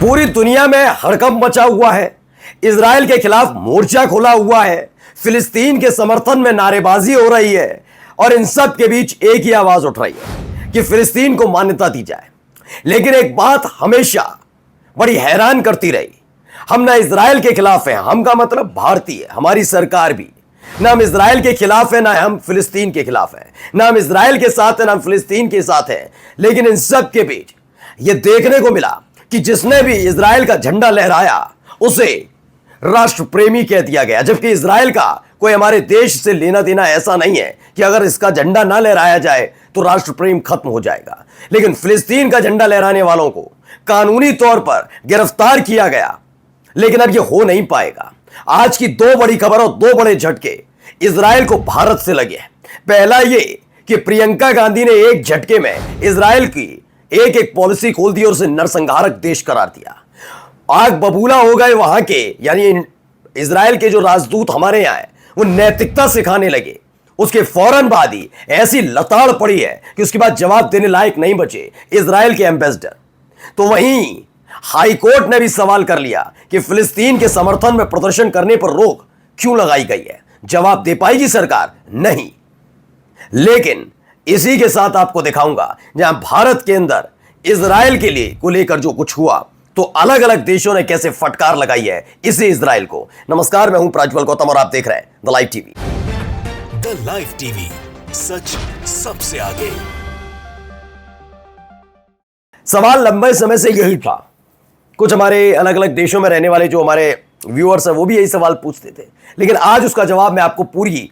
पूरी दुनिया में हड़कंप मचा हुआ है। इजराइल के खिलाफ मोर्चा खुला हुआ है, फिलिस्तीन के समर्थन में नारेबाजी हो रही है और इन सब के बीच एक ही आवाज उठ रही है कि फिलिस्तीन को मान्यता दी जाए। लेकिन एक बात हमेशा बड़ी हैरान करती रही, हम ना इजराइल के खिलाफ हैं, हम का मतलब भारतीय, हमारी सरकार भी ना हम इजराइल के खिलाफ है, ना हम फिलिस्तीन के खिलाफ है, ना हम इजराइल के साथ है, ना हम फिलिस्तीन के साथ है। लेकिन इन सब के बीच यह देखने को मिला कि जिसने भी इजराइल का झंडा लहराया उसे राष्ट्र प्रेमी कह दिया गया, जबकि इजराइल का कोई हमारे देश से लेना देना ऐसा नहीं है कि अगर इसका झंडा ना लहराया जाए तो राष्ट्र प्रेम खत्म हो जाएगा। लेकिन फिलिस्तीन का झंडा लहराने वालों को कानूनी तौर पर गिरफ्तार किया गया, लेकिन अब यह हो नहीं पाएगा। आज की दो बड़ी खबर और दो बड़े झटके इजराइल को भारत से लगे। पहला यह कि प्रियंका गांधी ने एक झटके में इजराइल की एक एक पॉलिसी खोल दी और उसे नरसंहारक देश करार दिया। आग बबूला हो गए वहां के, यानी इजराइल के जो राजदूत हमारे यहां है वो नैतिकता सिखाने लगे। उसके फौरन बाद ही ऐसी लताड़ पड़ी है कि उसके बाद जवाब देने लायक नहीं बचे इजराइल के एम्बेसडर। तो वहीं हाई कोर्ट ने भी सवाल कर लिया कि फिलिस्तीन के समर्थन में प्रदर्शन करने पर रोक क्यों लगाई गई है। जवाब दे पाएगी सरकार? नहीं। लेकिन इसी के साथ आपको दिखाऊंगा जहां भारत के अंदर इजराइल के लिए को लेकर जो कुछ हुआ, तो अलग अलग देशों ने कैसे फटकार लगाई है इसी इजराइल को। नमस्कार, मैं हूं प्रज्वल गौतम और आप देख रहे हैं the live TV. The live TV, सच सबसे आगे। सवाल लंबे समय से यही था। कुछ हमारे अलग अलग देशों में रहने वाले जो हमारे व्यूअर्स हैं वो भी यही सवाल पूछते थे, लेकिन आज उसका जवाब मैं आपको पूरी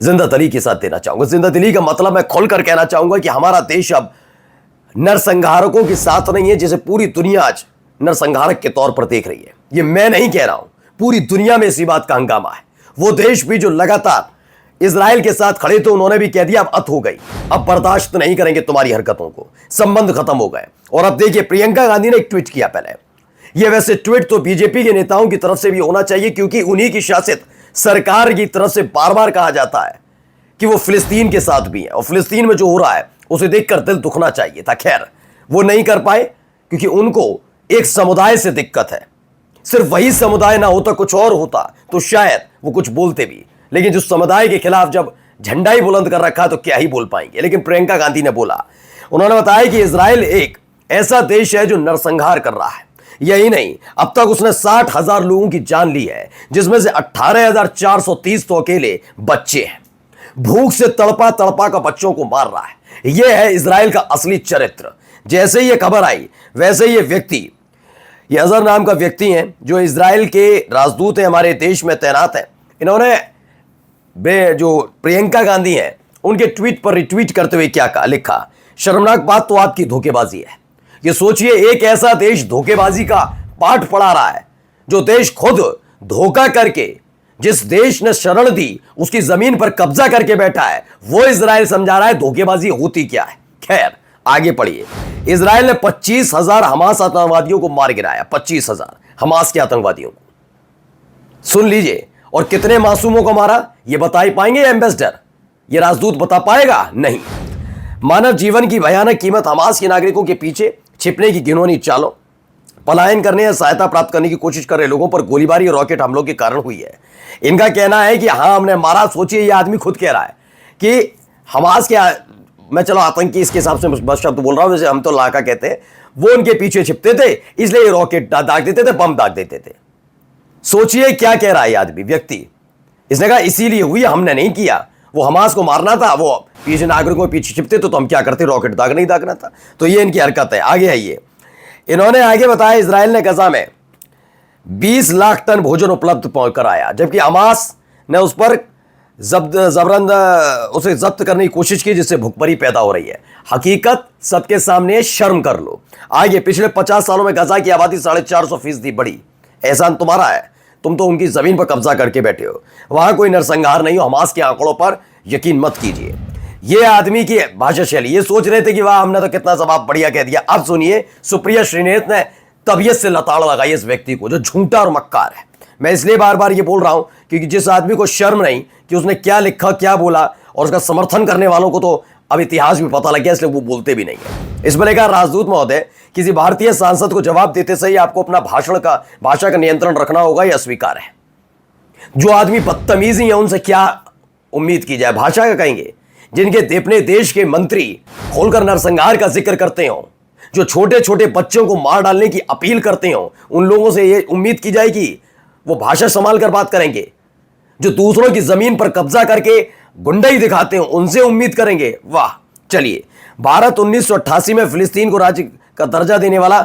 जिंदा दिली के साथ देना चाहूंगा। जिंदा दिली का मतलब मैं खोलकर कहना चाहूंगा कि हमारा देश अब नरसंहारकों के साथ नहीं है, जिसे पूरी दुनिया आज नरसंहारक के तौर पर देख रही है। ये मैं नहीं कह रहा हूं, पूरी दुनिया में इसी बात का हंगामा है। वो देश भी जो लगातार इजराइल के साथ खड़े थे उन्होंने भी कह दिया अब अत हो गई, अब बर्दाश्त नहीं करेंगे तुम्हारी हरकतों को, संबंध खत्म हो गए। और अब देखिए प्रियंका गांधी ने एक ट्वीट किया। पहले यह वैसे ट्वीट तो बीजेपी के नेताओं की तरफ से भी होना चाहिए, क्योंकि उन्हीं की शासित सरकार की तरफ से बार बार कहा जाता है कि वो फिलिस्तीन के साथ भी है और फिलिस्तीन में जो हो रहा है उसे देखकर दिल दुखना चाहिए था। खैर वो नहीं कर पाए क्योंकि उनको एक समुदाय से दिक्कत है। सिर्फ वही समुदाय ना होता, कुछ और होता तो शायद वो कुछ बोलते भी, लेकिन जिस समुदाय के खिलाफ जब झंडा ही बुलंद कर रखा तो क्या ही बोल पाएंगे। लेकिन प्रियंका गांधी ने बोला, उन्होंने बताया कि इजराइल एक ऐसा देश है जो नरसंहार कर रहा है। यही नहीं, अब तक उसने 60,000 लोगों की जान ली है, जिसमें से 18,430 तो अकेले बच्चे हैं। भूख से तड़पा तड़पा का बच्चों को मार रहा है। यह है इजराइल का असली चरित्र। जैसे ही यह खबर आई वैसे ये व्यक्ति, ये अजहर नाम का व्यक्ति हैं जो इजराइल के राजदूत हैं, हमारे देश में तैनात हैं, इन्होंने जो प्रियंका गांधी हैं उनके ट्वीट पर रिट्वीट करते हुए क्या कहा, लिखा, शर्मनाक बात तो आपकी धोखेबाजी है। ये सोचिए, एक ऐसा देश धोखेबाजी का पाठ पढ़ा रहा है, जो देश खुद धोखा करके, जिस देश ने शरण दी उसकी जमीन पर कब्जा करके बैठा है, वो इजराइल समझा रहा है धोखेबाजी होती क्या है। खैर आगे पढ़िए। इजराइल ने 25,000 हमास आतंकवादियों को मार गिराया। 25,000 हमास के आतंकवादियों को, सुन लीजिए। और कितने मासूमों को मारा ये बता ही पाएंगे एम्बेसडर, ये राजदूत बता पाएगा? नहीं। मानव जीवन की भयानक कीमत हमास के नागरिकों के पीछे छिपने की घिनौनी चालों, पलायन करने या सहायता प्राप्त करने की कोशिश कर रहे लोगों पर गोलीबारी और रॉकेट हमलों के कारण हुई है। इनका कहना है कि हाँ हमने मारा। सोचिए, ये आदमी खुद कह रहा है कि हमास के, मैं चलो आतंकी इसके हिसाब से बस शब्द बोल रहा हूं, जैसे हम तो लाका कहते हैं, वो उनके पीछे छिपते थे, इसलिए रॉकेट दाग देते थे, बम दाग देते थे। सोचिए क्या कह रहा है आदमी, व्यक्ति। इसने कहा इसीलिए हुई, हमने नहीं किया, वो हमास को मारना था, वो पीछे नागरिकों के पीछे छिपते तो हम क्या करते, रॉकेट दाग नहीं दागना था। तो ये इनकी हरकत है। आगे है ये, इन्होंने आगे बताया, इजराइल ने गजा में 20 लाख टन भोजन उपलब्ध कराया, जबकि हमास ने उस पर उसे जब्त करने की कोशिश की, जिससे भुखमरी पैदा हो रही है। हकीकत सबके सामने, शर्म कर लो। आगे, पिछले 50 सालों में गजा की आबादी 450% बढ़ी। एहसान तुम्हारा है, तुम तो उनकी जमीन पर कब्जा करके बैठे हो। वहां कोई नरसंहार नहीं हो। हमास के आंकड़ों पर यकीन मत कीजिए। ये आदमी की भाषा शैली, ये सोच रहे थे कि वाह हमने तो कितना जवाब बढ़िया कह दिया। अब सुनिए, सुप्रिया श्रीनेत ने तबीयत से लताड़ लगाई इस व्यक्ति को, जो झूठा और मक्कार है। मैं इसलिए बार बार ये बोल रहा हूं क्योंकि जिस आदमी को शर्म नहीं कि उसने क्या लिखा, क्या बोला, और उसका समर्थन करने वालों को तो अब इतिहास भी पता लग गया, इसलिए वो बोलते भी नहीं है। इसमें लिखा, राजदूत महोदय, किसी भारतीय सांसद को जवाब देते सही आपको अपना भाषा का नियंत्रण रखना होगा, यह स्वीकार है। जो आदमी बदतमीज ही है उनसे क्या उम्मीद की जाए, भाषा का कहेंगे। जिनके अपने देश के मंत्री खोलकर नरसंहार का जिक्र करते हो, जो छोटे छोटे बच्चों को मार डालने की अपील करते हो, उन लोगों से ये उम्मीद की जाए कि वो भाषा संभाल कर बात करेंगे। जो दूसरों की जमीन पर कब्जा करके गुंडाई दिखाते हो, उनसे उम्मीद करेंगे। वाह। चलिए, भारत 1988 में फिलिस्तीन को राज्य का दर्जा देने वाला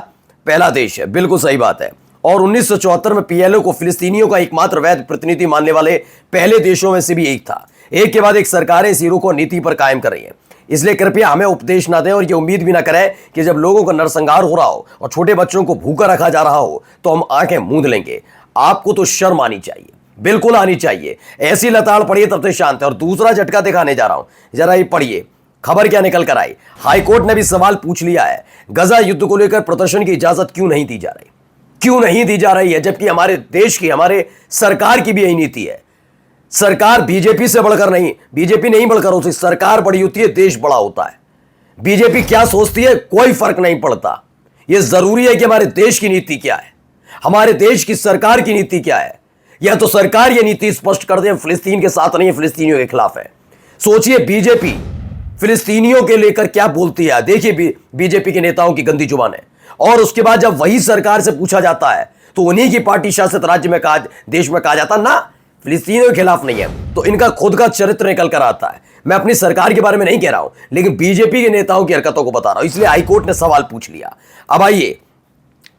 पहला देश है, बिल्कुल सही बात है। और 1974 में पीएलओ को फिलिस्तीनियों का एकमात्र वैध प्रतिनिधि मानने वाले पहले देशों में से भी एक था। एक के बाद एक सरकारें इस यूरो को नीति पर कायम कर रही हैं। इसलिए कृपया हमें उपदेश ना दें और ये उम्मीद भी ना करें कि जब लोगों का नरसंहार हो रहा हो और छोटे बच्चों को भूखा रखा जा रहा हो तो हम आंखें मूंद लेंगे। आपको तो शर्म आनी चाहिए, बिल्कुल आनी चाहिए। ऐसी लताड़ पड़ी तब से शांत है। और दूसरा झटका दिखाने जा रहा हूं, जरा ये पढ़िए, खबर क्या निकल कर आई। हाईकोर्ट ने भी सवाल पूछ लिया है, गजा युद्ध को लेकर प्रदर्शन की इजाजत क्यों नहीं दी जा रही, क्यों नहीं दी जा रही है, जबकि हमारे देश की, हमारे सरकार की भी यही नीति है। सरकार बीजेपी से बढ़कर नहीं, बीजेपी नहीं बढ़कर होती, सरकार बड़ी होती है, देश बड़ा होता है। बीजेपी क्या सोचती है कोई फर्क नहीं पड़ता। यह जरूरी है कि हमारे देश की नीति क्या है, हमारे देश की सरकार की नीति क्या है। या तो सरकार यह नीति स्पष्ट कर दे, फिलिस्तीन के साथ नहीं, फिलिस्तीनियों के खिलाफ है। सोचिए बीजेपी फिलिस्तीनियों के लेकर क्या बोलती है। देखिए बीजेपी के नेताओं की गंदी जुबान है। और उसके बाद जब वही सरकार से पूछा जाता है तो उन्हीं की पार्टी शासित राज्य में देश में कहा जाता ना फिलिस्तीनियों के खिलाफ नहीं है। तो इनका खुद का चरित्र निकल कर आता है। मैं अपनी सरकार के बारे में नहीं कह रहा हूं, लेकिन बीजेपी के नेताओं की हरकतों को बता रहा हूं। इसलिए हाईकोर्ट ने सवाल पूछ लिया। अब आइए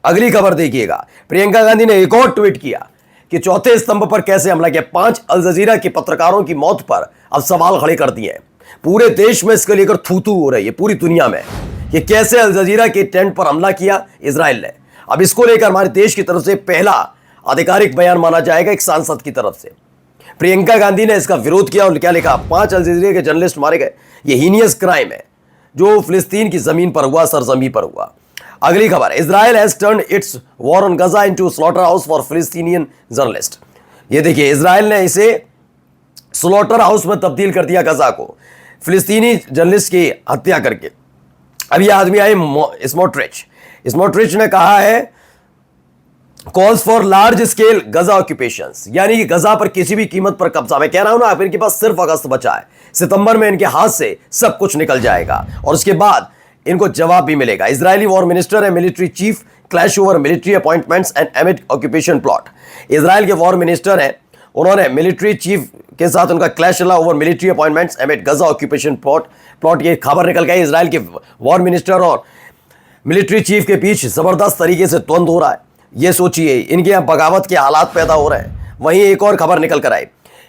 अगली खबर देखिएगा। प्रियंका गांधी ने एक और ट्वीट किया कि चौथे स्तंभ पर कैसे हमला किया। 5 अल जजीरा के पत्रकारों की मौत पर अब सवाल खड़े कर दिए हैं। पूरे देश में इसको लेकर थू-थू हो रही है, पूरी दुनिया में, कि कैसे अल जजीरा के टेंट पर हमला किया इजराइल ने। अब इसको लेकर हमारे देश की तरफ से पहला आधिकारिक बयान माना जाएगा एक सांसद की तरफ से। प्रियंका गांधी ने इसका विरोध किया और क्या लिखा, 5 अल जजीरा के जर्नलिस्ट मारे गए, ये हीनियस क्राइम है जो फिलिस्तीन की जमीन पर हुआ, सरजमीन पर हुआ। अगली खबर, Israel has turned its war on Gaza into slaughter house for Palestinian journalist. ये देखिए, इजराइल ने इसे स्लॉटर हाउस में तब्दील कर दिया, गजा को, फिलिस्तीनी जर्नलिस्ट की हत्या करके। अब ये आदमी आए स्मोट्रिच ने कहा है calls for large scale Gaza occupations, यानी कि गजा पर किसी भी कीमत पर कब्जा। मैं कह रहा हूं ना, अब इनके पास सिर्फ अगस्त बचा है, सितंबर में इनके हाथ से सब कुछ निकल जाएगा और उसके बाद इनको जवाब भी मिलेगा। Israeli war minister and military chief clash over military appointments and एमिड occupation plot. Israel के वॉर मिनिस्टर हैं, उन्होंने मिलिट्री चीफ के साथ उनका क्लैश चला ओवर मिलिट्री अपॉइंटमेंट्स एमिड गजा ऑक्यूपेशन प्लॉट। ये खबर निकल गई, इजराइल के वॉर मिनिस्टर और मिलिट्री चीफ के बीच जबरदस्त तरीके से द्वंद्व हो रहा है। ये सोचिए, इनके यहाँ बगावत के हालात पैदा हो रहे हैं। वहीं एक और खबर निकल कर आई,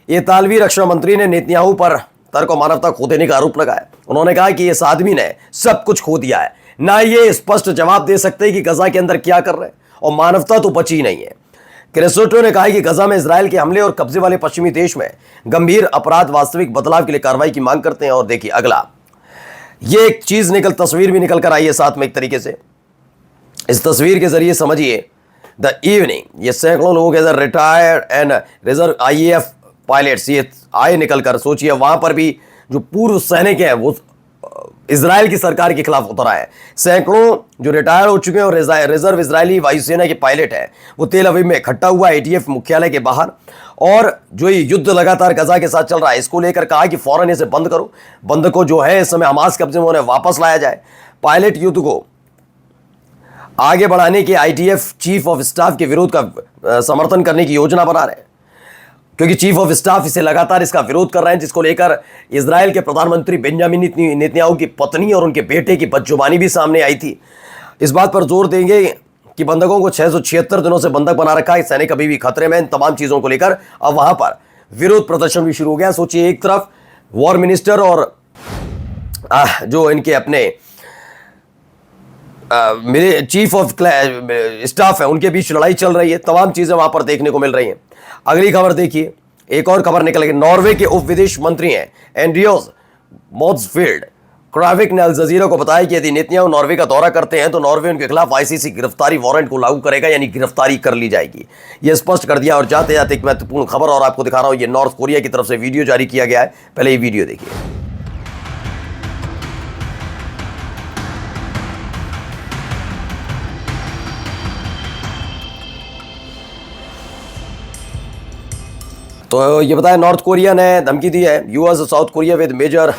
इतालवी रक्षा मंत्री ने नेतन्याहू पर तर्क और मानवता खो देने का आरोप लगाया। उन्होंने कहा कि इस आदमी ने सब कुछ खो दिया है, ना ये स्पष्ट जवाब दे सकते कि गजा के अंदर क्या कर रहे हैं, और मानवता तो बची नहीं है। क्रेसोटो ने कहा कि गजा में इजराइल के हमले और कब्जे वाले पश्चिमी देश में गंभीर अपराध वास्तविक बदलाव के लिए कार्रवाई की मांग करते हैं। और देखिए अगला, ये एक चीज तस्वीर भी निकल कर आई है साथ में एक तरीके से। इस तस्वीर के जरिए समझिए द इवनिंग, ये सैकड़ों लोग as retired and reserve IAF pilots ये आए निकल कर। सोचिए वहां पर भी जो पूर्व सैनिक हैं वो इजराइल की सरकार के खिलाफ उतर आए हैं। सैकड़ों जो रिटायर हो चुके हैं और रिजर्व इजरायली वायुसेना के पायलट हैं वो तेल अवीव में इकट्ठा हुआ एटीएफ मुख्यालय के बाहर। और जो ये युद्ध लगातार गजा के साथ चल रहा है, इसको लेकर कहा कि फौरन इसे बंद करो, बंद को जो है इस समय हमास कब्जे में उन्हें वापस लाया जाए। पायलट युद्ध को आगे बढ़ाने के आईडीएफ चीफ ऑफ स्टाफ के विरोध का समर्थन करने की योजना बना रहे हैं, क्योंकि चीफ ऑफ स्टाफ इसे लगातार इसका विरोध कर रहे हैं, जिसको लेकर इजराइल के प्रधानमंत्री बेंजामिन नेतन्याहू की पत्नी और उनके बेटे की बदजुबानी भी सामने आई थी। इस बात पर जोर देंगे कि बंधकों को 676 दिनों से बंधक बना रखा है, सैनिक अभी भी खतरे में। इन तमाम चीजों को लेकर अब वहां पर विरोध प्रदर्शन भी शुरू हो गया। सोचिए, एक तरफ वॉर मिनिस्टर और जो इनके अपने मेरे चीफ ऑफ स्टाफ है उनके बीच लड़ाई चल रही है। तमाम चीजें वहां पर देखने को मिल रही हैं। अगली खबर देखिए, एक और खबर निकल गई। नॉर्वे के उप विदेश मंत्री हैं एंड्रियोस मोड्सफील्ड क्राविक ने अल जजीरा को बताया कि यदि नेतन्याहू नॉर्वे का दौरा करते हैं तो नॉर्वे उनके खिलाफ आईसीसी गिरफ्तारी वारंट को लागू करेगा, यानी गिरफ्तारी कर ली जाएगी। यह स्पष्ट कर दिया। और जाते जाते एक महत्वपूर्ण खबर और आपको दिखा रहा हूं, यह नॉर्थ कोरिया की तरफ से वीडियो जारी किया गया है। पहले ये वीडियो देखिए। तो ये बताया नॉर्थ कोरिया ने धमकी दी है US South Korea with major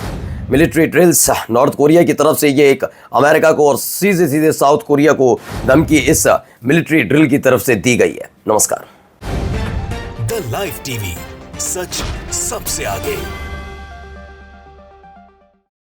military drills. North Korea की तरफ से ये एक अमेरिका को और सीधे सीधे साउथ कोरिया को धमकी इस मिलिट्री ड्रिल की तरफ से दी गई है। नमस्कार। द लाइव टीवी, सच सबसे आगे।